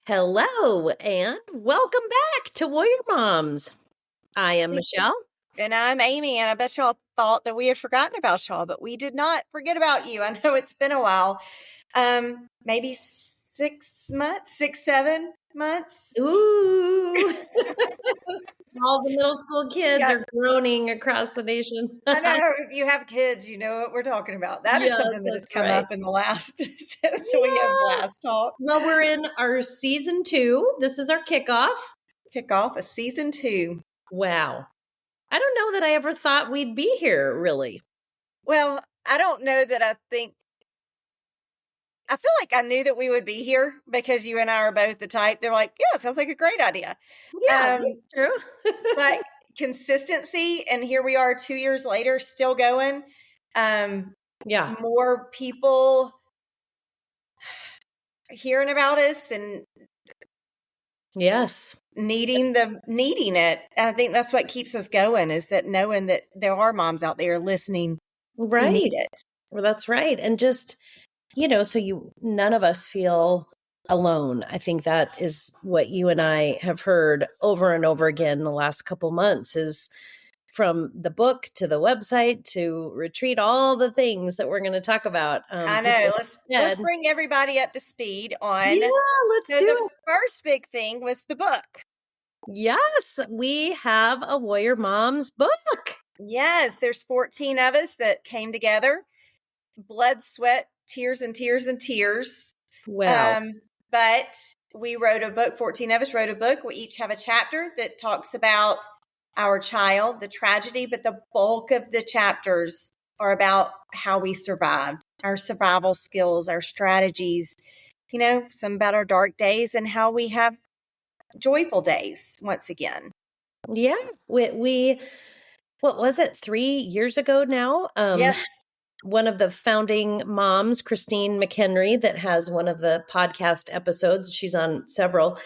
Hello and welcome back to Warrior Moms. I am Michelle. And I'm Amy, and I bet y'all thought that we had forgotten about y'all, but we did not forget about you. I know it's been a while. Maybe 6 months, 7 months. Ooh. All the middle school kids are groaning across the nation. I know if you have kids, you know what we're talking about. That is something that has come up in the last since we have last talked. Well, we're in our season 2. This is our kickoff. Kickoff of season 2. Wow. I don't know that I ever thought we'd be here, really. Well, I don't know that I feel like I knew that we would be here because you and I are both the type. They're like, yeah, sounds like a great idea. Yeah, that's true. But consistency, and here we are 2 years later, still going. Yeah. More people hearing about us and yes, needing it. And I think that's what keeps us going, is that knowing that there are moms out there listening who need it. Well, that's right. And just, so none of us feel alone. I think that is what you and I have heard over and over again the last couple months, is from the book to the website to retreat, all the things that we're going to talk about. I know. Let's bring everybody up to speed on. Yeah, let's do it. The first big thing was the book. Yes, we have a Warrior Moms book. Yes, there's 14 of us that came together. Blood, sweat, tears, and tears and tears. Wow. But we wrote a book. 14 of us wrote a book. We each have a chapter that talks about our child, the tragedy, but the bulk of the chapters are about how we survived, our survival skills, our strategies, some about our dark days and how we have joyful days once again. Yeah. We what was it, 3 years ago now? Yes. One of the founding moms, Christine McHenry, that has one of the podcast episodes, she's on several,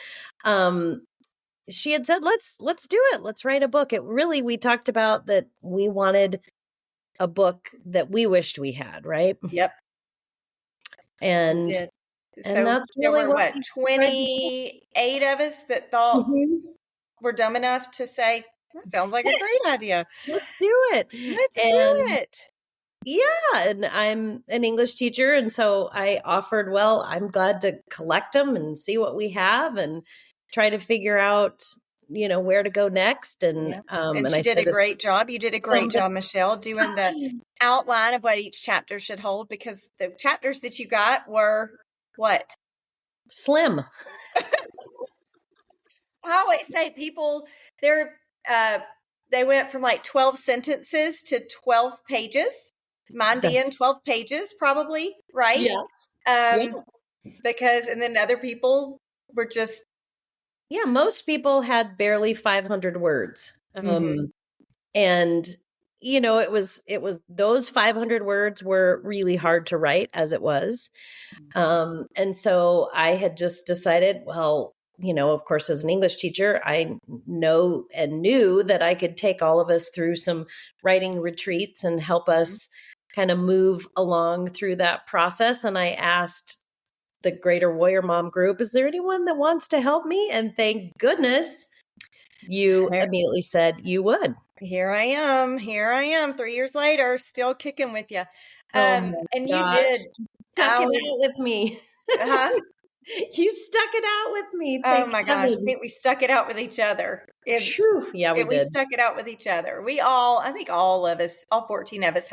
she had said, let's do it. Let's write a book. We talked about that we wanted a book that we wished we had, right? Yep. And that's really what 28 of us that thought we're dumb enough to say, that sounds like a great idea. Let's do it. Let's do it. Yeah. And I'm an English teacher. And so I offered, well, I'm glad to collect them and see what we have and try to figure out, where to go next. And she did a great job. You did a great job, Michelle, doing the outline of what each chapter should hold, because the chapters that you got were what? Slim. I always say people, they went from like 12 sentences to 12 pages. Mine being 12 pages, probably, right? Yes. Because, and then other people were just. Yeah, most people had barely 500 words. And, it was those 500 words were really hard to write as it was. And so I had just decided, well, of course, as an English teacher, I know and knew that I could take all of us through some writing retreats and help us kind of move along through that process. And I asked the Greater Warrior Mom group, is there anyone that wants to help me? And thank goodness you immediately said you would. Here I am 3 years later, still kicking with you. And you did stuck it out with me. You stuck it out with me. Oh my gosh. I think we stuck it out with each other. Yeah, we did. We stuck it out with each other. I think all of us, all 14 of us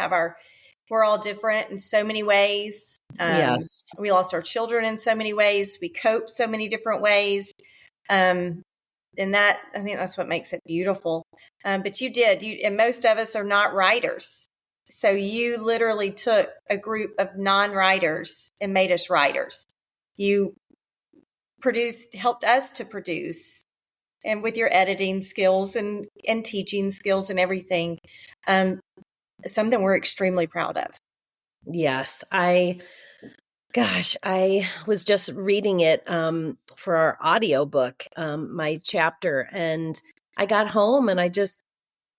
we're all different in so many ways. Yes. We lost our children in so many ways. We cope so many different ways. And I think that's what makes it beautiful. But and most of us are not writers. So you literally took a group of non-writers and made us writers. You helped us to produce, and with your editing skills and teaching skills and everything, something we're extremely proud of. Yes. I was just reading it for our audiobook, my chapter, and I got home and I just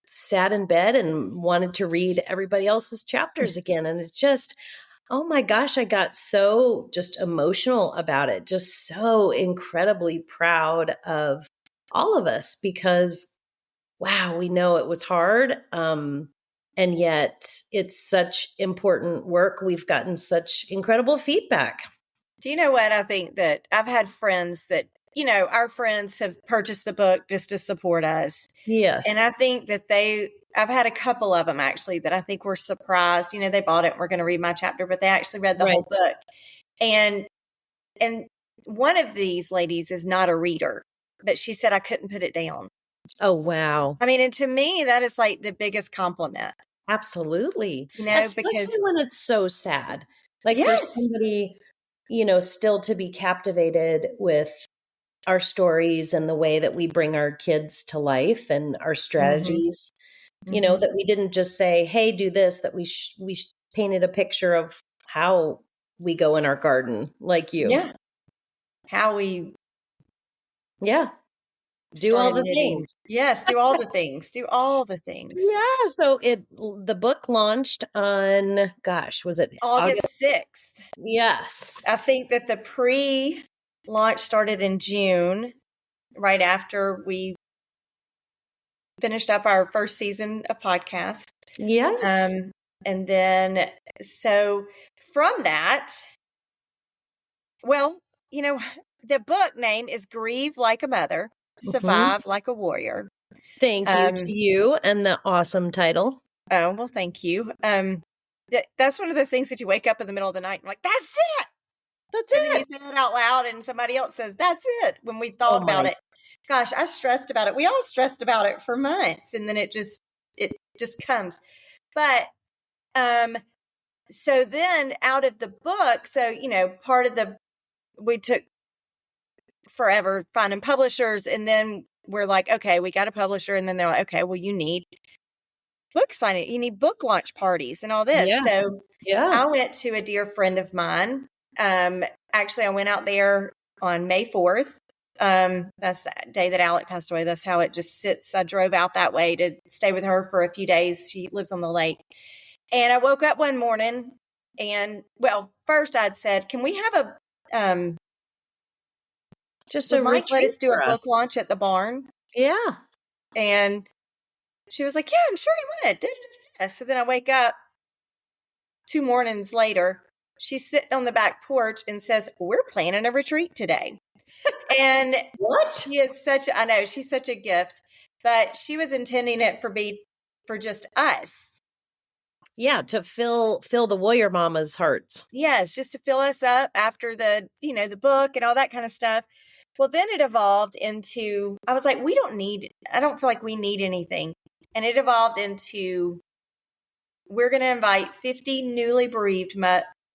sat in bed and wanted to read everybody else's chapters again. And it's just, Oh my gosh, I got so just emotional about it, just so incredibly proud of all of us because, wow, we know it was hard. And yet it's such important work. We've gotten such incredible feedback. Do you know what? I think that I've had friends that, our friends have purchased the book just to support us. Yes. And I think that I've had a couple of them actually that I think were surprised. They bought it and were going to read my chapter, but they actually read the Right. whole book. And one of these ladies is not a reader, but she said I couldn't put it down. Oh, wow. I mean, and to me, that is like the biggest compliment. Absolutely. Because Especially when it's so sad. Like for yes, somebody, still to be captivated with our stories and the way that we bring our kids to life and our strategies, that we didn't just say, hey, do this, that we painted a picture of how we go in our garden like you. yeah, how we Yeah. Do all started the knitting. things. Yes, do all the things. Do all the things. Yeah. So the book launched on, gosh, was it August? August 6th. Yes. I think that the pre-launch started in June, right after we finished up our first season of podcast. Yes. And then, so from that, well, the book name is Grieve Like a Mother, Survive Like a Warrior. Thank you to you and the awesome title. Oh, well, thank you. That's one of those things that you wake up in the middle of the night and like, that's it. That's And then you it. say it out loud and somebody else says, that's it. When we thought about it, gosh, I stressed about it. We all stressed about it for months and then it just comes. But, so then out of the book, so, we took forever finding publishers and then we're like, okay, we got a publisher. And then they're like, okay, well, you need book signing, you need book launch parties and all this. Yeah. So Yeah. I went to a dear friend of mine. Actually, I went out there on May 4th. That's the day that Alec passed away. That's how it just sits. I drove out that way to stay with her for a few days. She lives on the lake. And I woke up one morning and, well, first I'd said, can we have a, just would a Mike let retreat us do a for book us. launch at the barn? Yeah. And she was like, yeah, I'm sure he would. So then I wake up 2 mornings later. She's sitting on the back porch and says, we're planning a retreat today. And What? she is I know she's such a gift, but she was intending it for just us. Yeah. To fill the warrior mama's hearts. Yes. Just to fill us up after the book and all that kind of stuff. Well, then it evolved into, I was like, I don't feel like we need anything. And it evolved into, we're going to invite 50 newly bereaved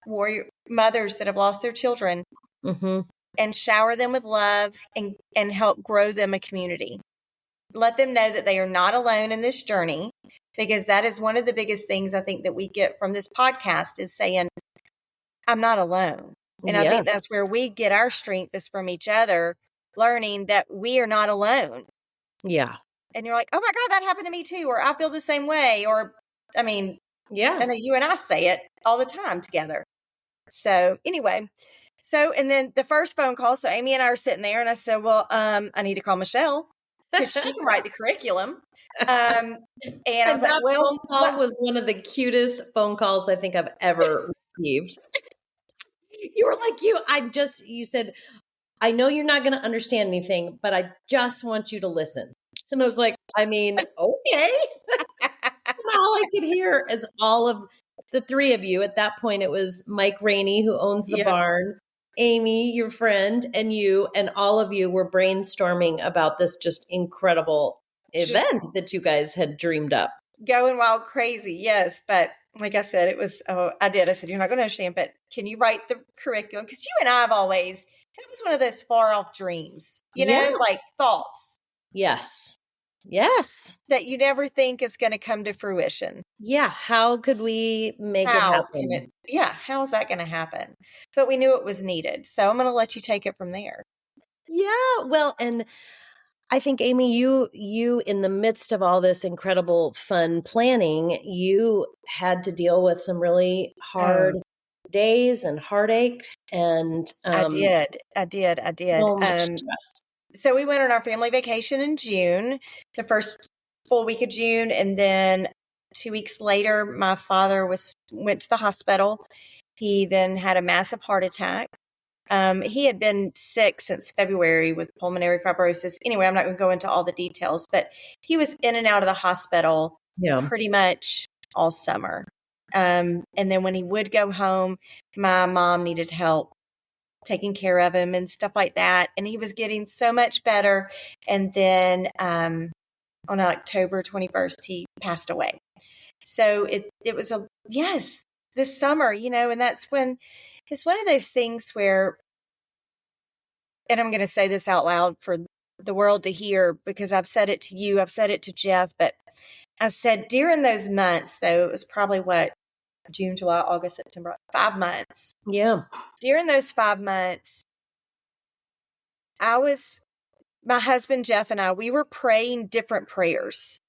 warrior mothers that have lost their children and shower them with love and help grow them a community. Let them know that they are not alone in this journey, because that is one of the biggest things I think that we get from this podcast is saying, I'm not alone. And I think that's where we get our strength is from each other, learning that we are not alone. Yeah. And you're like, oh my God, that happened to me too. Or I feel the same way. Or, I mean, yeah, I know you and I say it all the time together. So anyway, and then the first phone call, so Amy and I are sitting there and I said, well, I need to call Michelle because she can write the curriculum. And I was like, well, phone call was one of the cutest phone calls I think I've ever received. You were like, you said, I know you're not going to understand anything, but I just want you to listen. And I was like, I mean, okay. All I could hear is all of the three of you. At that point, it was Mike Rainey, who owns the barn, Amy, your friend, and you, and all of you were brainstorming about this just incredible event that you guys had dreamed up. Going wild crazy, yes. But like I said, it was, I said, you're not going to understand, but can you write the curriculum? Because you and I have always, it was one of those far off dreams, like thoughts. Yes. That you never think is going to come to fruition. Yeah. How could we make it happen? How is that going to happen? But we knew it was needed. So I'm going to let you take it from there. Yeah. Well, and I think, Amy, you in the midst of all this incredible fun planning, you had to deal with some really hard days and heartache and I did. so much stress. So we went on our family vacation in June, the first full week of June, and then 2 weeks later, my father went to the hospital. He then had a massive heart attack. He had been sick since February with pulmonary fibrosis. Anyway, I'm not going to go into all the details, but he was in and out of the hospital pretty much all summer. And then when he would go home, my mom needed help taking care of him and stuff like that. And he was getting so much better. And then on October 21st, he passed away. So it was this summer, and that's when it's one of those things where, and I'm going to say this out loud for the world to hear, because I've said it to you, I've said it to Jeff, but I said during those months, though, it was probably June, July, August, September, 5 months. Yeah. During those 5 months, my husband, Jeff, and we were praying different prayers.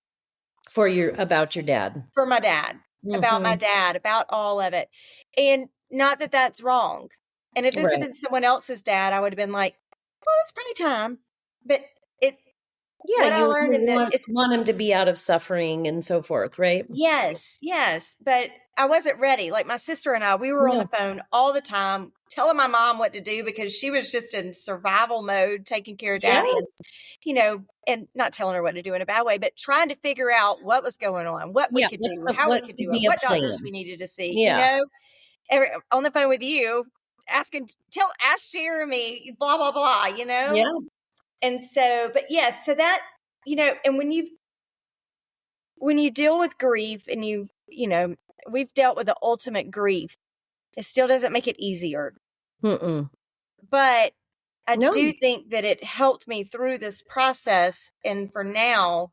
About your dad. For my dad, about my dad, about all of it. And not that that's wrong. And if this had been someone else's dad, I would have been like, well, it's probably time. But I learned want him to be out of suffering and so forth, right? Yes. But I wasn't ready. Like my sister and we were on the phone all the time telling my mom what to do because she was just in survival mode, taking care of Daddy. And, and not telling her what to do in a bad way, but trying to figure out what was going on, what we could do, how we could do it, what doctors we needed to see, on the phone with you, ask Jeremy, blah, blah, blah, Yeah. And so, but yes, so that, and when you deal with grief and we've dealt with the ultimate grief, it still doesn't make it easier. But I do think that it helped me through this process. And for now,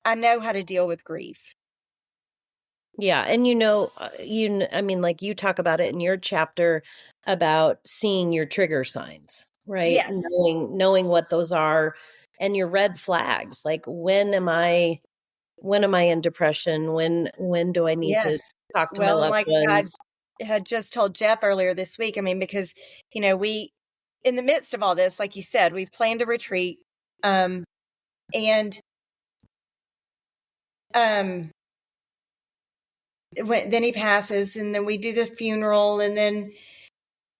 I know how to deal with grief. Yeah. And like you talk about it in your chapter about seeing your trigger signs, right? Yes. Knowing what those are and your red flags. Like when am I in depression? When do I need to talk to my loved ones? I had just told Jeff earlier this week, because, we, in the midst of all this, like you said, we've planned a retreat. And then he passes, and then we do the funeral, and then,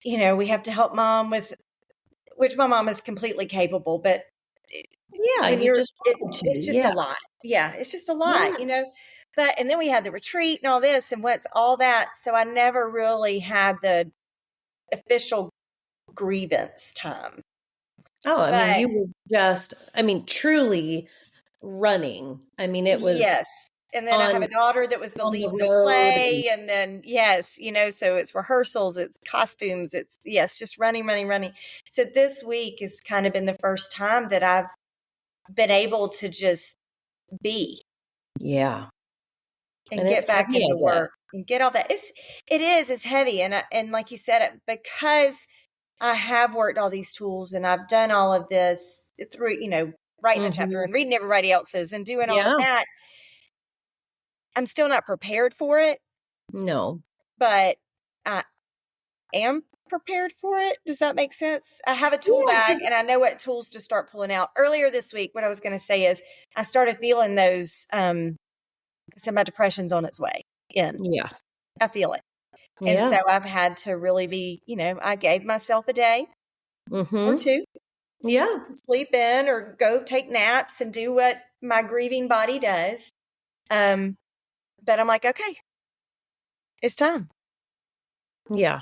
we have to help Mom which my mom is completely capable, but it's just a lot. Yeah, it's just a lot, But, and then we had the retreat and all this and what's all that. So I never really had the official grievance time. Oh, you were just, truly running. It was. Yes. And then I have a daughter that was the lead in the play. And then, so it's rehearsals, it's costumes, it's just running. So this week has kind of been the first time that I've been able to just be. Yeah. And get back into work and get all that. It's heavy. And like you said, because I have worked all these tools and I've done all of this through, writing the chapter and reading everybody else's and doing all of that. I'm still not prepared for it. No. But I am prepared for it. Does that make sense? I have a tool bag and I know what tools to start pulling out. Earlier this week, what I was going to say is I started feeling those, so my depression's on its way in. Yeah. I feel it. And so I've had to really be, I gave myself a day or two. Yeah. Sleep in or go take naps and do what my grieving body does. But I'm like, okay, it's time. Yeah.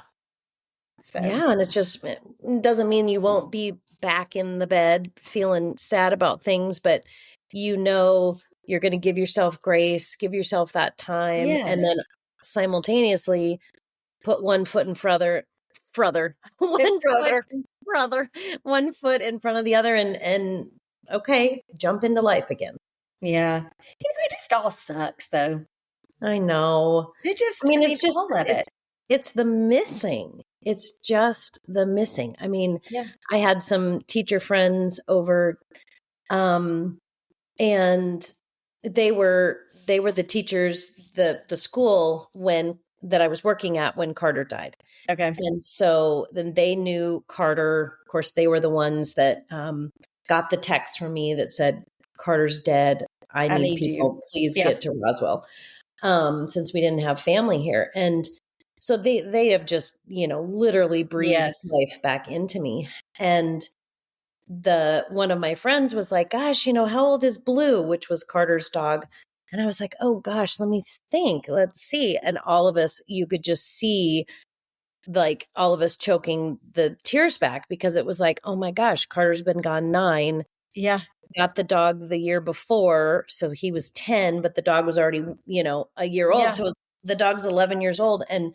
So. Yeah. And it doesn't mean you won't be back in the bed feeling sad about things, but you're going to give yourself grace, give yourself that time, and then simultaneously put one foot in front of the other and okay, jump into life again. Yeah. It just all sucks though. I know. It's just all of it. It's the missing. It's just the missing. I had some teacher friends over, and they were the teachers, the school when that I was working at when Carter died. Okay. And so then they knew Carter. Of course, they were the ones that got the text from me that said, Carter's dead. I need people. You. Please get to Roswell. Since we didn't have family here. And so they have just, literally breathed life back into me. And one of my friends was like, gosh, how old is Blue, which was Carter's dog? And I was like, oh gosh, let me think. Let's see. And all of us, you could just see like all of us choking the tears back because it was like, oh my gosh, Carter's been gone 9. Yeah. Got the dog the year before. So he was 10, but the dog was already, a year old. So the dog's 11 years old. And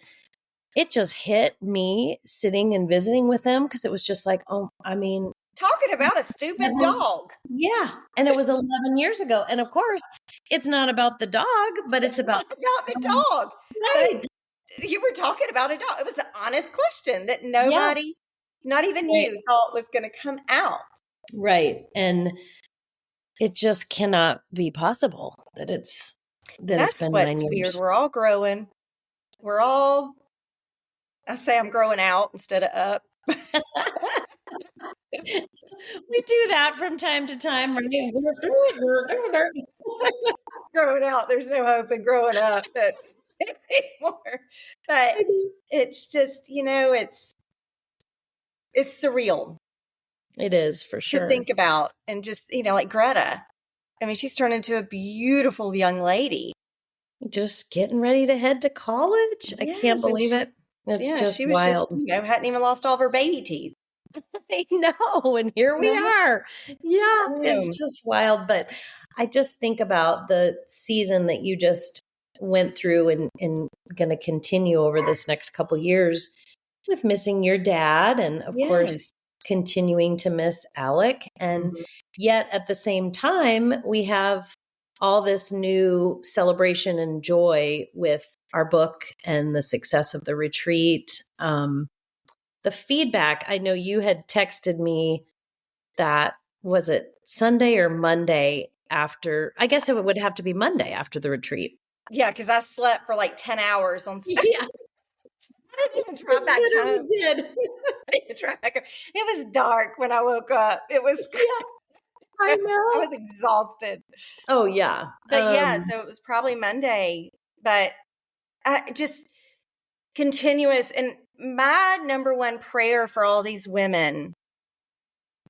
it just hit me sitting and visiting with him because it was just like, talking about a stupid dog. Yeah. And it was 11 years ago. And of course, it's not about the dog, but it's about the dog. Right. But you were talking about a dog. It was an honest question that nobody, not even you, thought was going to come out. Right. And it just cannot be possible that it's been 9 years. Weird. We're all growing. I say I'm growing out instead of up. We do that from time to time, right? Growing out, there's no hope in growing up anymore. But it's just, it's surreal. It is, for sure. To think about. And just, like Greta. I mean, she's turned into a beautiful young lady. Just getting ready to head to college. Yes, I can't believe it. It's just she was wild. Just, hadn't even lost all of her baby teeth. I know. And here we are. Yeah, it's just wild. But I just think about the season that you just went through and going to continue over this next couple years with missing your dad and, of course, continuing to miss Alec. And yet at the same time, we have all this new celebration and joy with our book and the success of the retreat. The feedback, I know you had texted me that, was it Sunday or Monday after? I guess it would have to be Monday after the retreat. Yeah, because I slept for like 10 hours on Sunday. Yeah. I didn't even drive back home. Did. I didn't drive back home. It was dark when I woke up. It was, I know. I was exhausted. Oh, yeah. But so it was probably Monday. But just continuous. And my number one prayer for all these women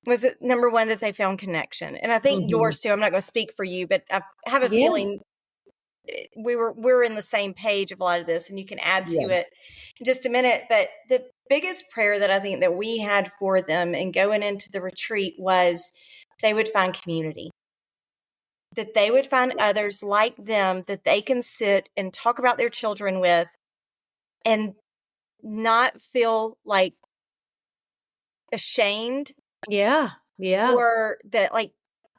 was number one, that they found connection. And I think yours too. I'm not going to speak for you, but I have a feeling we're in the same page of a lot of this, and you can add to it in just a minute. But the biggest prayer that I think that we had for them and going into the retreat was they would find community, that they would find others like them that they can sit and talk about their children with and not feel like ashamed. Yeah. Or that like,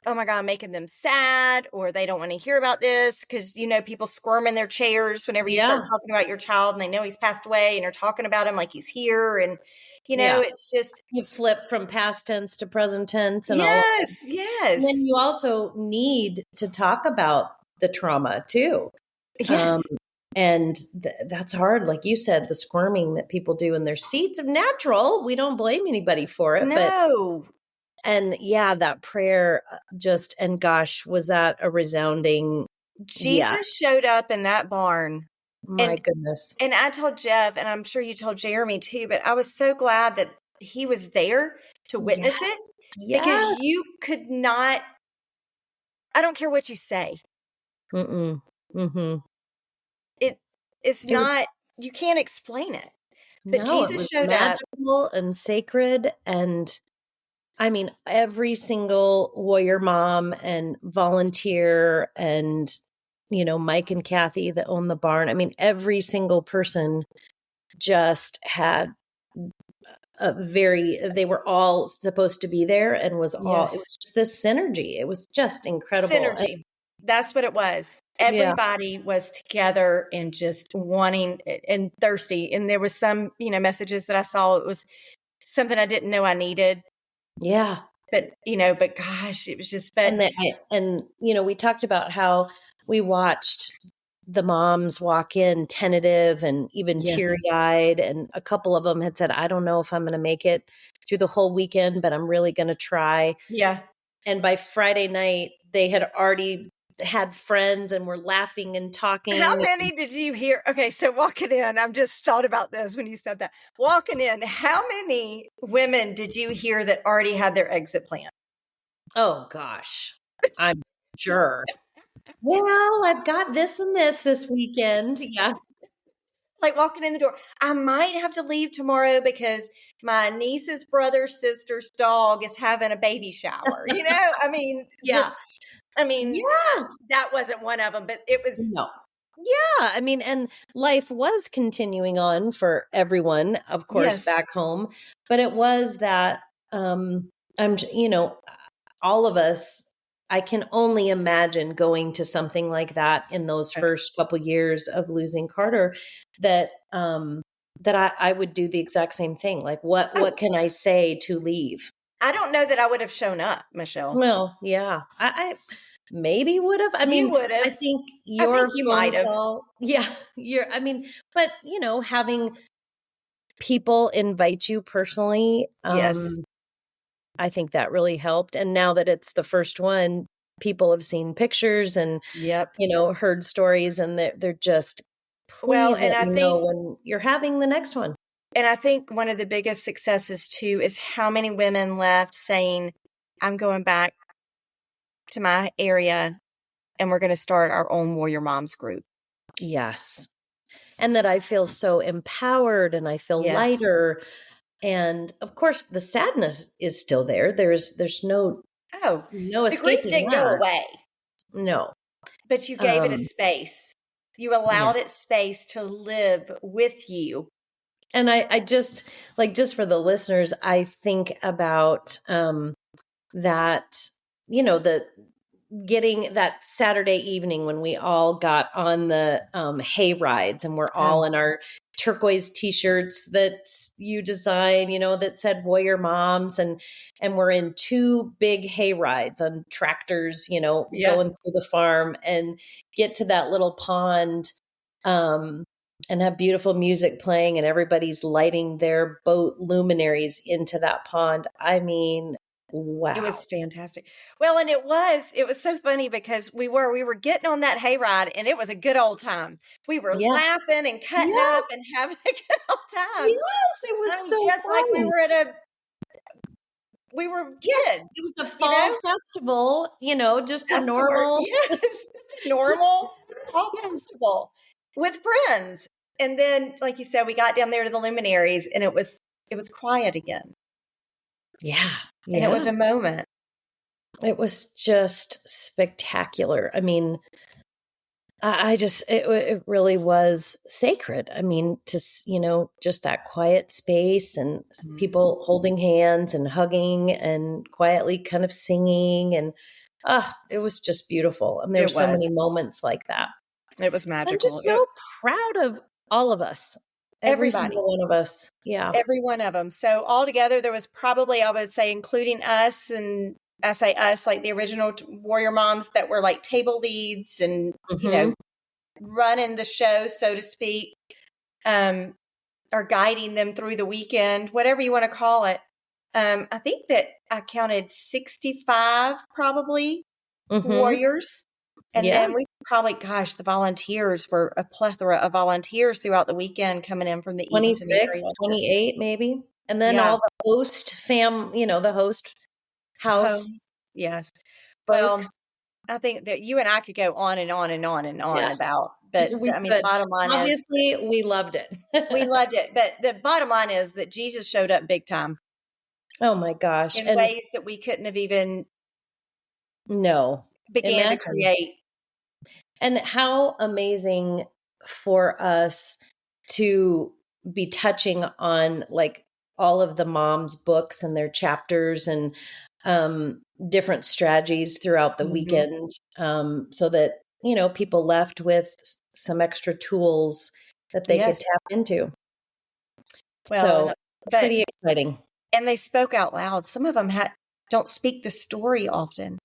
oh my God, I'm making them sad, or they don't want to hear about this because, people squirm in their chairs whenever you start talking about your child and they know he's passed away and you're talking about him like he's here. And, it's just. You flip from past tense to present tense. And yes. And then you also need to talk about the trauma too. Yes. And that's hard. Like you said, the squirming that people do in their seats is natural. We don't blame anybody for it. No. And that prayer and gosh, was that a resounding. Jesus showed up in that barn. My goodness. And I told Jeff, and I'm sure you told Jeremy too, but I was so glad that he was there to witness it because you could not, I don't care what you say. You can't explain it. But Jesus showed up. Magical and sacred. And I mean, every single warrior mom and volunteer and, Mike and Kathy that own the barn. I mean, every single person just had they were all supposed to be there and it was just this synergy. It was just incredible. Synergy. That's what it was. Everybody was together and just wanting and thirsty. And there was some, messages that I saw. It was something I didn't know I needed. Yeah. But, but gosh, it was just. And we talked about how we watched the moms walk in tentative and even Yes. teary-eyed, and a couple of them had said, I don't know if I'm going to make it through the whole weekend, but I'm really going to try. Yeah. And by Friday night, they had already had friends and were laughing and talking. How many did you hear? Okay, so walking in, I've just thought about this when you said that. Walking in, how many women did you hear that already had their exit plan? Oh gosh, I'm sure. Well, I've got this and this weekend. Yeah. Like walking in the door, I might have to leave tomorrow because my niece's brother's sister's dog is having a baby shower. I mean, Yeah. Yeah. that wasn't one of them, but it was. No. Yeah. I mean, and life was continuing on for everyone, of course, Yes. back home. But it was that, all of us, I can only imagine going to something like that in those first couple years of losing Carter, that I would do the exact same thing. Like, what can I say to leave? I don't know that I would have shown up, Michelle. Well, yeah, I maybe would have. I You mean, would have. I think I your think you phone might have. call, yeah, but having people invite you personally, Yes. I think that really helped. And now that it's the first one, people have seen pictures and, Yep. heard stories, and they're just, Well, please and let I me think, know when you're having the next one. and I think one of the biggest successes too is how many women left saying, I'm going back to my area and we're going to start our own Warrior Moms group. Yes. And that I feel so empowered and I feel Yes. lighter. And of course, the sadness is still there. There's no Oh, no the grief escaping didn't that. go away, No. but you gave it a space. You allowed it space to live with you. And I just, just for the listeners, I think about that, the getting that Saturday evening when we all got on the hay rides, and we're all in our turquoise t-shirts that you design, that said Warrior Moms, and we're in two big hay rides on tractors, going through the farm, and get to that little pond, and have beautiful music playing, and everybody's lighting their boat luminaries into that pond. I mean, wow. It was fantastic. Well, and it was so funny because we were getting on that hayride and it was a good old time. We were laughing and cutting up and having a good old time. Yes, it was so just fun. like we were kids. It was a fall festival, just a normal. Yes, just a normal fall festival with friends. And then, like you said, we got down there to the luminaries and it was quiet again. Yeah. And it was a moment. It was just spectacular. I mean, it really was sacred. I mean, just that quiet space and people holding hands and hugging and quietly kind of singing. And it was just beautiful. And there's so many moments like that. It was magical. I'm just so proud of all of us. Every single one of us. Yeah. Every one of them. So altogether, there was probably, I would say, including us, and I say us, like the original Warrior Moms that were like table leads and, running the show, so to speak, or guiding them through the weekend, whatever you want to call it. I think that I counted 65 probably warriors. And then we probably, the volunteers were a plethora of volunteers throughout the weekend coming in from the 26, 28 maybe. And then all the host the host house. Yes. Folks. Well, I think that you and I could go on and on and on and on about, but I mean, the bottom line obviously we loved it. We loved it. But the bottom line is that Jesus showed up big time. Oh my gosh. In ways that we couldn't have even began to create. And how amazing for us to be touching on like all of the moms' books and their chapters and different strategies throughout the weekend, so that, people left with some extra tools that they could tap into. Well, so pretty exciting. And they spoke out loud. Some of them don't speak the story often.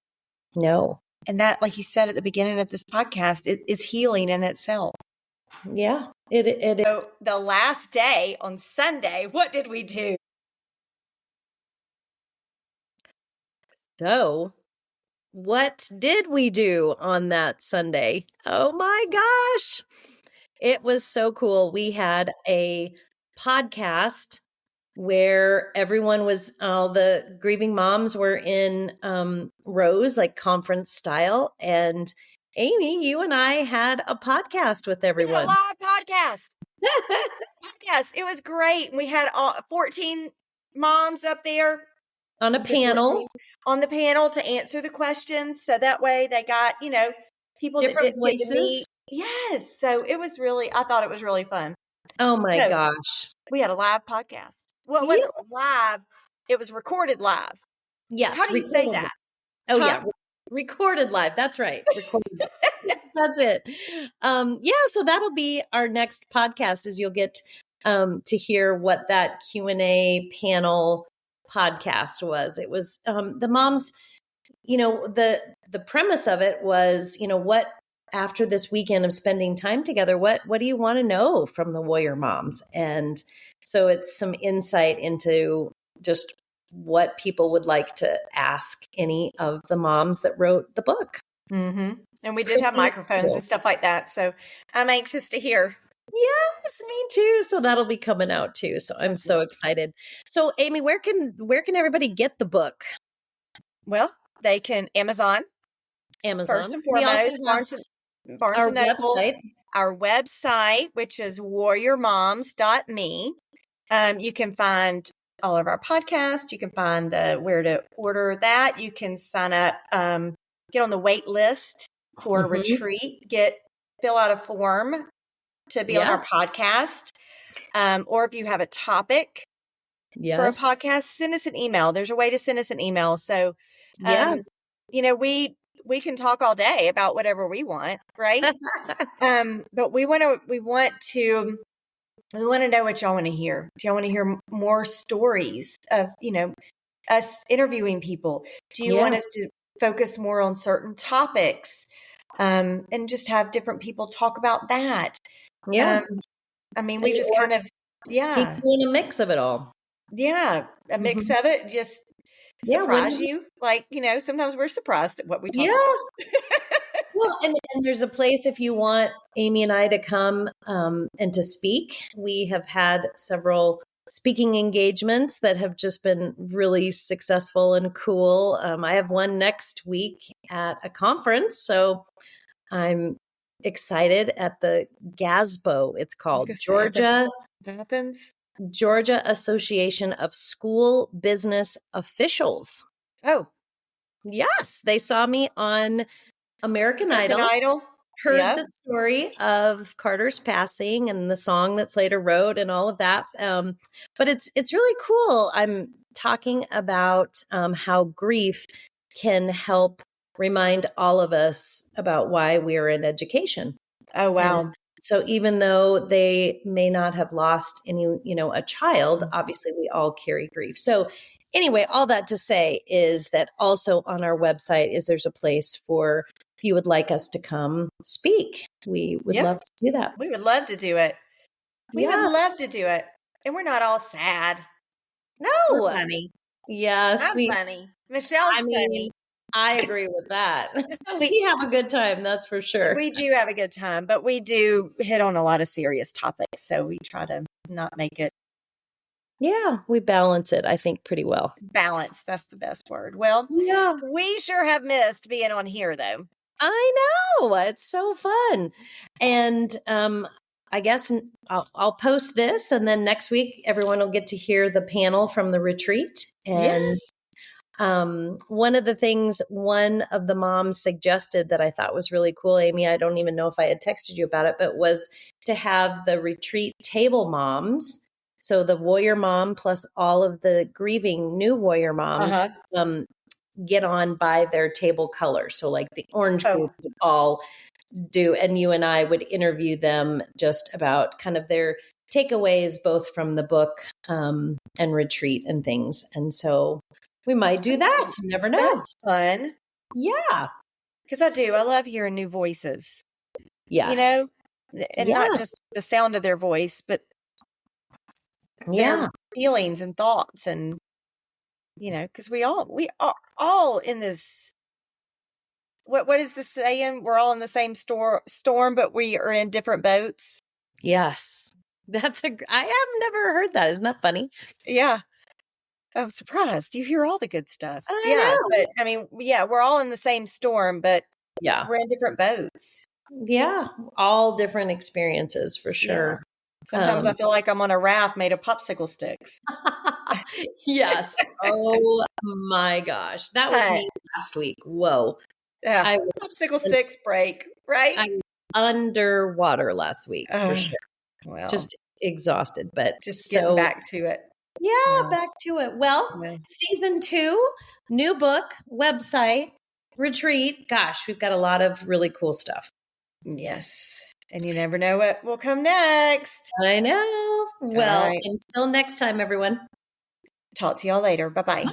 No. that, like you said at the beginning of this podcast, it is healing in itself. Yeah, it So the last day on Sunday, what did we do? So, what did we do on that Sunday? Oh my gosh. It was so cool. We had a podcast where everyone was, all the grieving moms were in rows, like conference style. And Amy, you and I had a podcast with We had a everyone. live podcast. It was great. We had 14 moms up there On a Was it panel. 14? On the panel to answer the questions. So that way they got, people that Different didn't get to meet. voices. Yes. So I thought it was really fun. Oh my So gosh. we had a live podcast. Well, it Yeah. wasn't live. It was recorded live. Yes. How do you say recorded. that? Oh Huh? yeah. Recorded live. That's right. Recorded. That's it. Yeah, so that'll be our next podcast, is you'll get to hear what that Q&A panel podcast was. It was the moms, the premise of it was, what, after this weekend of spending time together, what do you want to know from the warrior moms? And so it's some insight into just what people would like to ask any of the moms that wrote the book. Mm-hmm. And we did have microphones and stuff like that. So I'm anxious to hear. Yes, me too. So that'll be coming out too. So I'm so excited. So Amy, where can everybody get the book? Well, they can Amazon first and foremost, Barnes and Noble, website. Our website, which is warriormoms.me. You can find all of our podcasts. You can find where to order that. You can sign up, get on the wait list for a retreat, fill out a form to be on our podcast. Or if you have a topic for a podcast, send us an email. There's a way to send us an email. So, we can talk all day about whatever we want, right? But we want to know what y'all want to hear. Do y'all want to hear more stories of, us interviewing people? Do you want us to focus more on certain topics, and just have different people talk about that? Yeah. We just kind of, keep doing a mix of it all. Yeah. A mix of it, just surprise you. Like, sometimes we're surprised at what we talk about. Well, and there's a place if you want Amy and I to come and to speak. We have had several speaking engagements that have just been really successful and cool. I have one next week at a conference, so I'm excited, at the GASBO. It's called Georgia Association of School Business Officials. Oh, yes, they saw me on American Idol. Heard the story of Carter's passing and the song that Slater wrote and all of that. But it's really cool. I'm talking about how grief can help remind all of us about why we're in education. Oh, wow. And so even though they may not have lost any, a child, obviously we all carry grief. So anyway, all that to say is that also on our website there's a place for, if you would like us to come speak, we would love to do that. We would love to do it. We would love to do it. And we're not all sad. No. We're funny. Yes. I'm funny. Michelle's funny. I agree with that. We have a good time. That's for sure. We do have a good time, but we do hit on a lot of serious topics. So we try to not make it. Yeah, we balance it, I think, pretty well. Balance. That's the best word. Well, we sure have missed being on here, though. I know. It's so fun. And I guess I'll post this, and then next week everyone will get to hear the panel from the retreat. And one of the things one of the moms suggested that I thought was really cool, Amy, I don't even know if I had texted you about it, but was to have the retreat table moms. So the warrior mom plus all of the grieving new warrior moms get on by their table color. So like the orange group would all do, and you and I would interview them just about kind of their takeaways, both from the book and retreat and things. And so we might do that. You never know. That's fun. Yeah. Because I do. I love hearing new voices, Yes. and not just the sound of their voice, but their feelings and thoughts, and because we are all in this. What is the saying? We're all in the same storm, but we are in different boats. Yes, I have never heard that. Isn't that funny? Yeah, I'm surprised. You hear all the good stuff. I know. But I mean, we're all in the same storm, but we're in different boats. Yeah, all different experiences for sure. Yeah. Sometimes I feel like I'm on a raft made of popsicle sticks. Yes. Oh my gosh. That was me last week. Whoa. Yeah. Popsicle sticks break, right? I was underwater last week for sure. Well, just exhausted, but just getting back to it. Yeah, back to it. Well, season 2, new book, website, retreat. Gosh, we've got a lot of really cool stuff. Yes. And you never know what will come next. I know. Well, until next time, everyone. Talk to y'all later. Bye-bye.